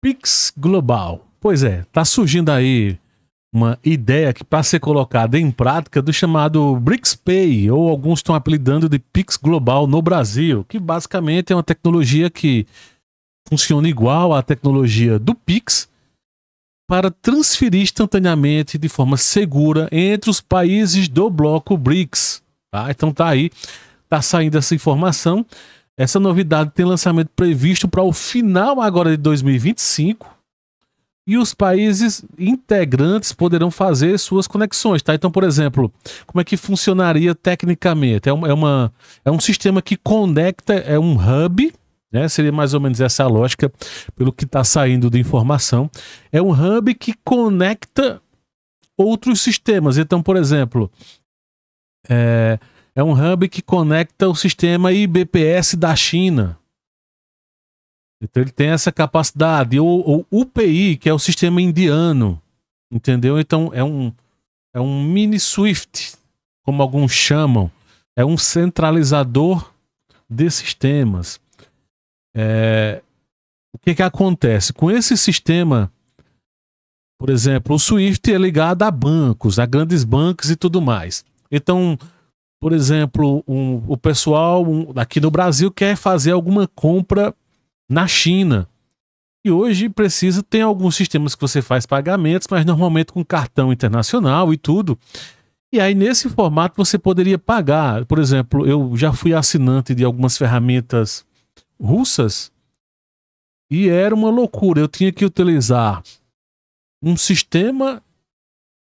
Pix Global. Pois é, tá surgindo aí uma ideia que para ser colocada em prática do chamado BRICS Pay, ou alguns estão apelidando de Pix Global no Brasil, que basicamente é uma tecnologia que funciona igual à tecnologia do Pix para transferir instantaneamente de forma segura entre os países do bloco BRICS. Tá? Então tá aí, tá saindo essa informação. Essa novidade tem lançamento previsto para o final agora de 2025 e os países integrantes poderão fazer suas conexões, tá? Então, por exemplo, como é que funcionaria tecnicamente? É um sistema que conecta, é um hub, né? Seria mais ou menos essa a lógica, pelo que está saindo de informação. É um hub que conecta outros sistemas. Então, por exemplo, é um hub que conecta o sistema IBPS da China. Então ele tem essa capacidade. Ou UPI, que é o sistema indiano. Entendeu? Então é um mini Swift, como alguns chamam. É um centralizador de sistemas. O que acontece? Com esse sistema, por exemplo, o Swift é ligado a bancos, a grandes bancos e tudo mais. Então, por exemplo, o pessoal aqui no Brasil quer fazer alguma compra na China. E hoje tem alguns sistemas que você faz pagamentos, mas normalmente com cartão internacional e tudo. E aí, nesse formato, você poderia pagar. Por exemplo, eu já fui assinante de algumas ferramentas russas e era uma loucura. Eu tinha que utilizar um sistema,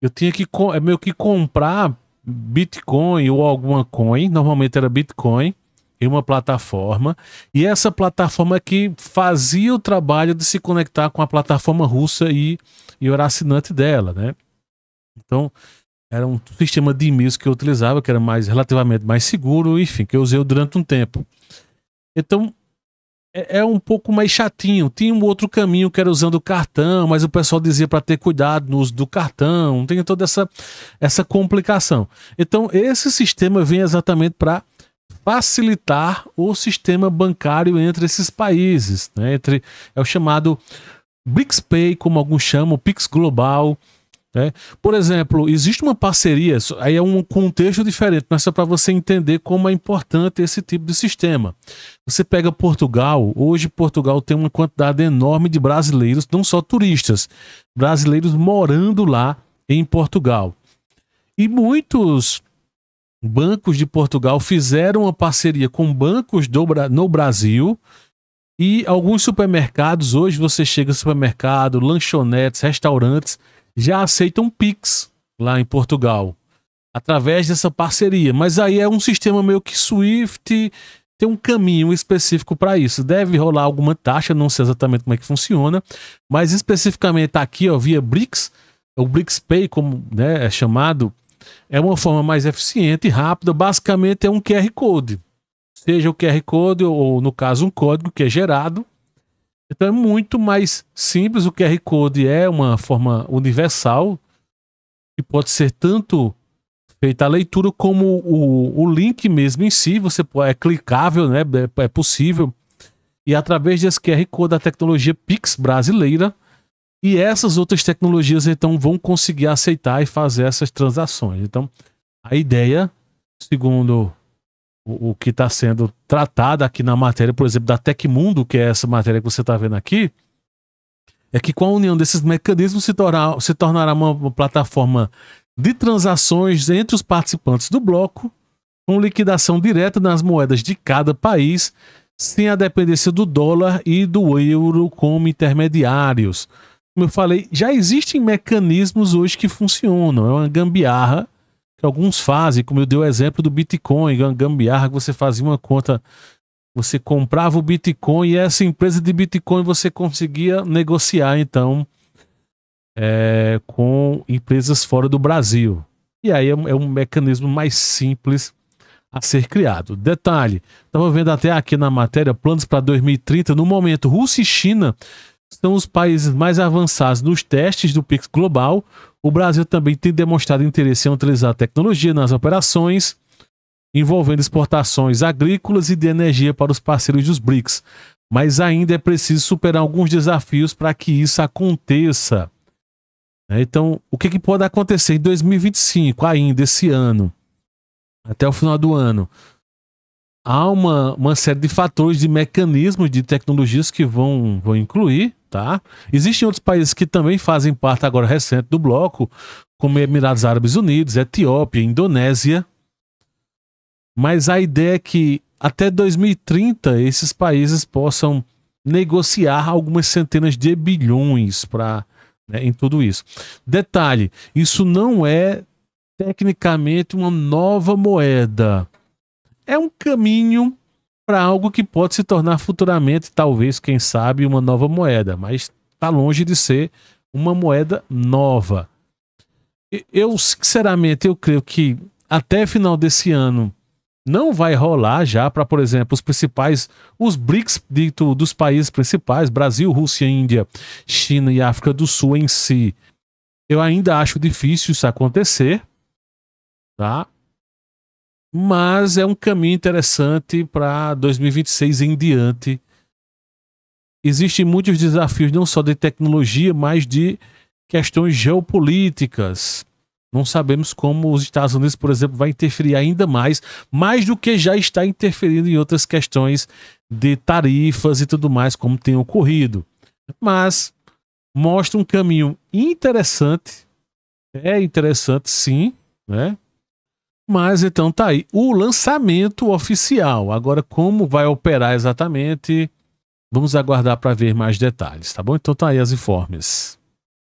eu tinha que meio que comprar Bitcoin ou alguma coin, normalmente era Bitcoin, em uma plataforma, e essa plataforma que fazia o trabalho de se conectar com a plataforma russa e eu era assinante dela, né? Então, era um sistema de e-mails que eu utilizava, que era relativamente mais seguro, enfim, que eu usei durante um tempo. Então, é um pouco mais chatinho. Tinha um outro caminho que era usando o cartão, mas o pessoal dizia para ter cuidado no uso do cartão, tem toda essa complicação. Então, esse sistema vem exatamente para facilitar o sistema bancário entre esses países, né? É o chamado BRICS Pay, como alguns chamam, Pix Global, né? Por exemplo, existe uma parceria, aí é um contexto diferente, mas só para você entender como é importante esse tipo de sistema. Você pega Portugal, hoje Portugal tem uma quantidade enorme de brasileiros, não só turistas, brasileiros morando lá em Portugal. E muitos bancos de Portugal fizeram uma parceria com bancos no Brasil, e alguns supermercados, hoje você chega no supermercado, lanchonetes, restaurantes, já aceitam Pix lá em Portugal, através dessa parceria. Mas aí é um sistema meio que Swift, tem um caminho específico para isso. Deve rolar alguma taxa, não sei exatamente como é que funciona, mas especificamente aqui, ó, via BRICS, o BRICS Pay, como, né, é chamado, é uma forma mais eficiente e rápida. Basicamente é um QR Code. Seja o QR Code ou, no caso, um código que é gerado. Então é muito mais simples. O QR Code é uma forma universal que pode ser tanto feita a leitura como o link mesmo em si. É clicável, né? É possível. E através desse QR Code, a tecnologia Pix brasileira e essas outras tecnologias, então, vão conseguir aceitar e fazer essas transações. Então, a ideia, segundo o que está sendo tratado aqui na matéria, por exemplo, da Tecmundo, que é essa matéria que você está vendo aqui, é que com a união desses mecanismos se tornará uma plataforma de transações entre os participantes do bloco, com liquidação direta nas moedas de cada país, sem a dependência do dólar e do euro como intermediários. Como eu falei, já existem mecanismos hoje que funcionam. É uma gambiarra que alguns fazem, como eu dei o exemplo do Bitcoin, uma gambiarra que você fazia uma conta, você comprava o Bitcoin e essa empresa de Bitcoin você conseguia negociar, então, com empresas fora do Brasil. E aí é um mecanismo mais simples a ser criado. Detalhe, estava vendo até aqui na matéria, planos para 2030, no momento, Rússia e China são os países mais avançados nos testes do Pix Global. O Brasil também tem demonstrado interesse em utilizar a tecnologia nas operações envolvendo exportações agrícolas e de energia para os parceiros dos BRICS. mas ainda é preciso superar alguns desafios para que isso aconteça. Então, o que pode acontecer em 2025, ainda esse ano, até o final do ano? Há uma série de fatores, de mecanismos, de tecnologias que vão incluir, tá? Existem outros países que também fazem parte agora recente do bloco, como Emirados Árabes Unidos, Etiópia, Indonésia. Mas a ideia é que até 2030 esses países possam negociar algumas centenas de bilhões em tudo isso. Detalhe, isso não é tecnicamente uma nova moeda. É um caminho para algo que pode se tornar futuramente, talvez, quem sabe, uma nova moeda, mas está longe de ser uma moeda nova. Eu, sinceramente, eu creio que até final desse ano não vai rolar já para, por exemplo, os BRICS dos países principais, Brasil, Rússia, Índia, China e África do Sul em si. Eu ainda acho difícil isso acontecer, tá? Mas é um caminho interessante para 2026 em diante. Existem muitos desafios, não só de tecnologia, mas de questões geopolíticas. Não sabemos como os Estados Unidos, por exemplo, vai interferir ainda mais do que já está interferindo em outras questões de tarifas e tudo mais, como tem ocorrido. Mas mostra um caminho interessante. É interessante, sim, né? Mas então tá aí o lançamento oficial. Agora, como vai operar exatamente, vamos aguardar para ver mais detalhes, tá bom? Então tá aí as informes.